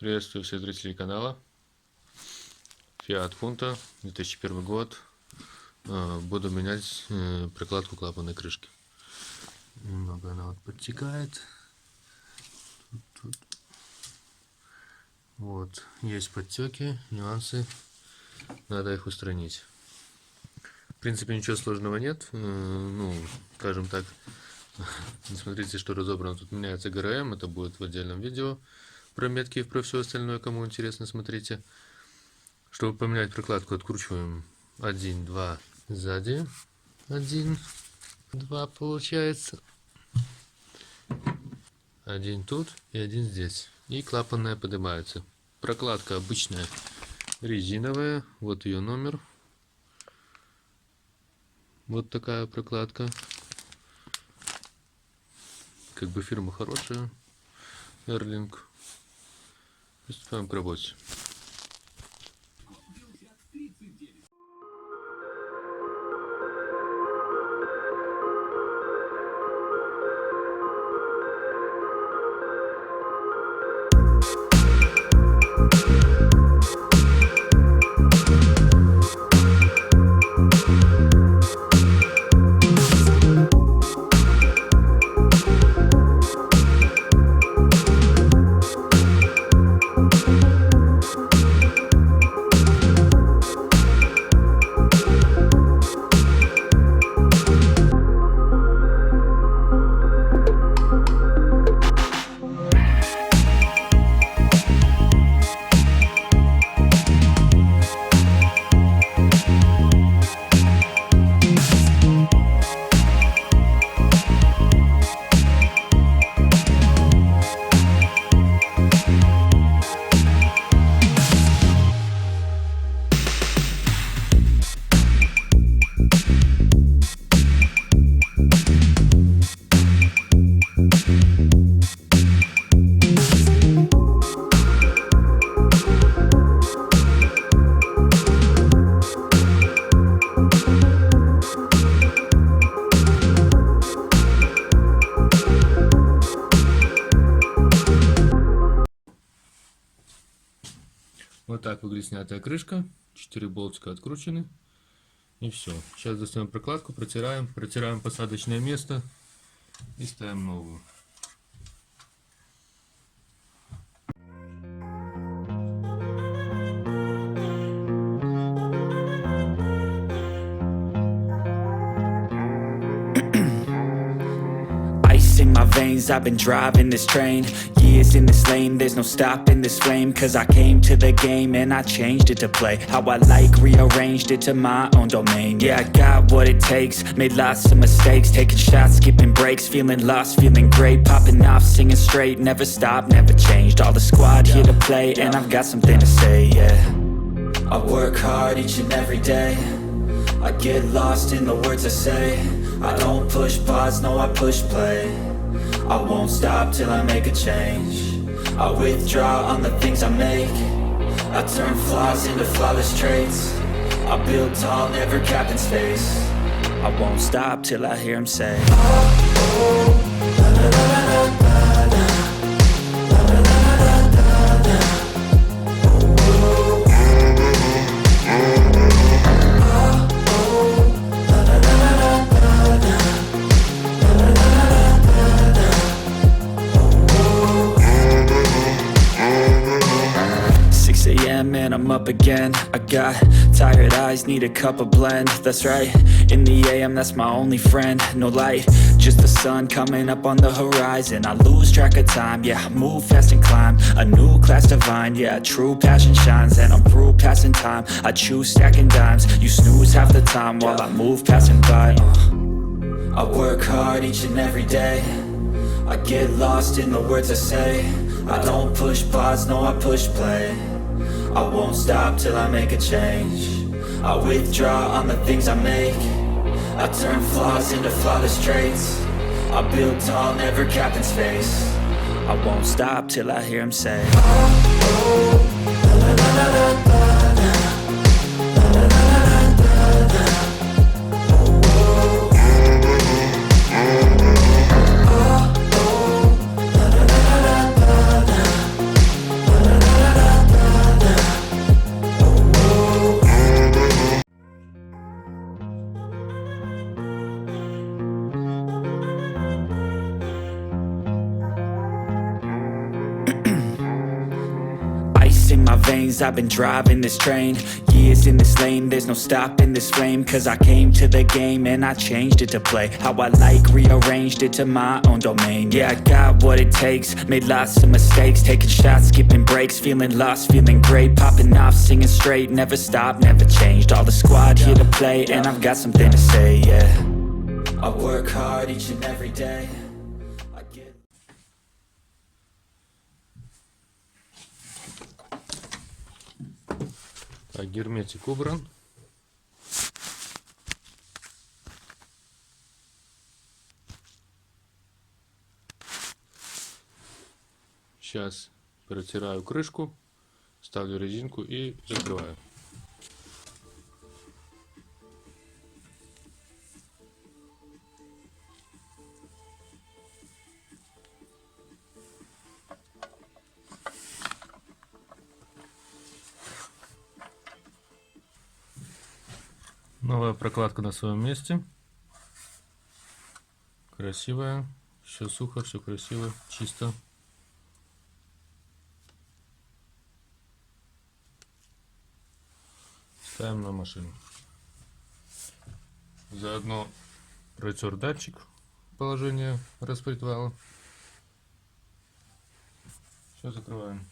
Приветствую всех зрителей канала. Fiat Punto, 2001 год. Буду менять прокладку клапанной крышки. Немного она вот подтекает. Тут. Вот, есть подтеки, нюансы. Надо их устранить. В принципе, ничего сложного нет. Скажем так, смотрите, что разобрано. Тут меняется ГРМ, это будет в отдельном видео. Про метки и про все остальное, кому интересно, смотрите. Чтобы поменять прокладку, откручиваем 1, 2 сзади. 1, 2 получается. 1 тут и 1 здесь. И клапанная поднимается. Прокладка обычная резиновая. Вот ее номер. Вот такая прокладка. Как бы фирма хорошая. Эрлинг. Приступаем к работе. Вот так выглядит снятая крышка. 4 болтика откручены. И все. Сейчас достаем прокладку, протираем посадочное место и ставим новую. In my veins, I've been driving this train. Years in this lane, there's no stopping this flame. Cause I came to the game and I changed it to play how I like, rearranged it to my own domain. Yeah, I got what it takes, made lots of mistakes, taking shots, skipping breaks, feeling lost, feeling great, popping off, singing straight, never stopped, never changed. All the squad here to play and I've got something to say, yeah. I work hard each and every day, I get lost in the words I say. I don't push pause, no I push play. I won't stop till I make a change. I withdraw on the things I make. I turn flaws into flawless traits. I build tall, never capped in space. I won't stop till I hear him say, oh, oh, la, la, la, la, la. And I'm up again. I got tired eyes, need a cup of blend. That's right, in the AM, that's my only friend. No light, just the sun coming up on the horizon. I lose track of time, yeah, I move fast and climb a new class divine, yeah, true passion shines. And I'm through passing time, I choose stacking dimes. You snooze half the time while I move passing by. I work hard each and every day, I get lost in the words I say. I don't push pause, no I push play. I won't stop till I make a change. I withdraw on the things I make. I turn flaws into flawless traits. I build tall, never capped in space. I won't stop till I hear him say, oh, oh, la, la, la, la, la, la, la, la, la, la, la, la. Oh, oh, la, la, la, la, la, la, la, la, la. veins. I've been driving this train, years in this lane. There's no stopping this flame, cause I came to the game and I changed it to play how I like, rearranged it to my own domain. Yeah, I got what it takes, made lots of mistakes, taking shots, skipping breaks, feeling lost, feeling great, popping off, singing straight, never stopped, never changed. All the squad here to play, and I've got something to say, yeah. I work hard each and every day. Так, герметик убран. Сейчас протираю крышку, ставлю резинку и закрываю. Новая прокладка на своем месте. Красивая. Все сухо, все красиво, чисто. Ставим на машину. Заодно протер датчик положения распредвала. Все, закрываем.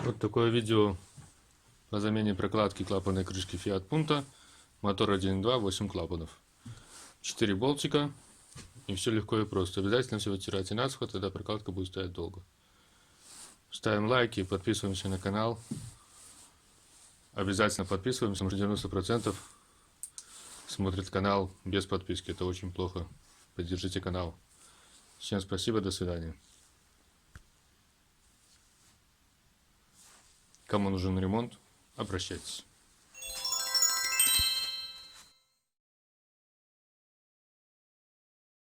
Вот такое видео по замене прокладки клапанной крышки Fiat Punto. Мотор 1.2, 8 клапанов. 4 болтика. И все легко и просто. Обязательно все вытирайте насухо, тогда прокладка будет стоять долго. Ставим лайки, подписываемся на канал. Обязательно подписываемся. 90% смотрит канал без подписки. Это очень плохо. Поддержите канал. Всем спасибо, до свидания. Кому нужен ремонт, обращайтесь.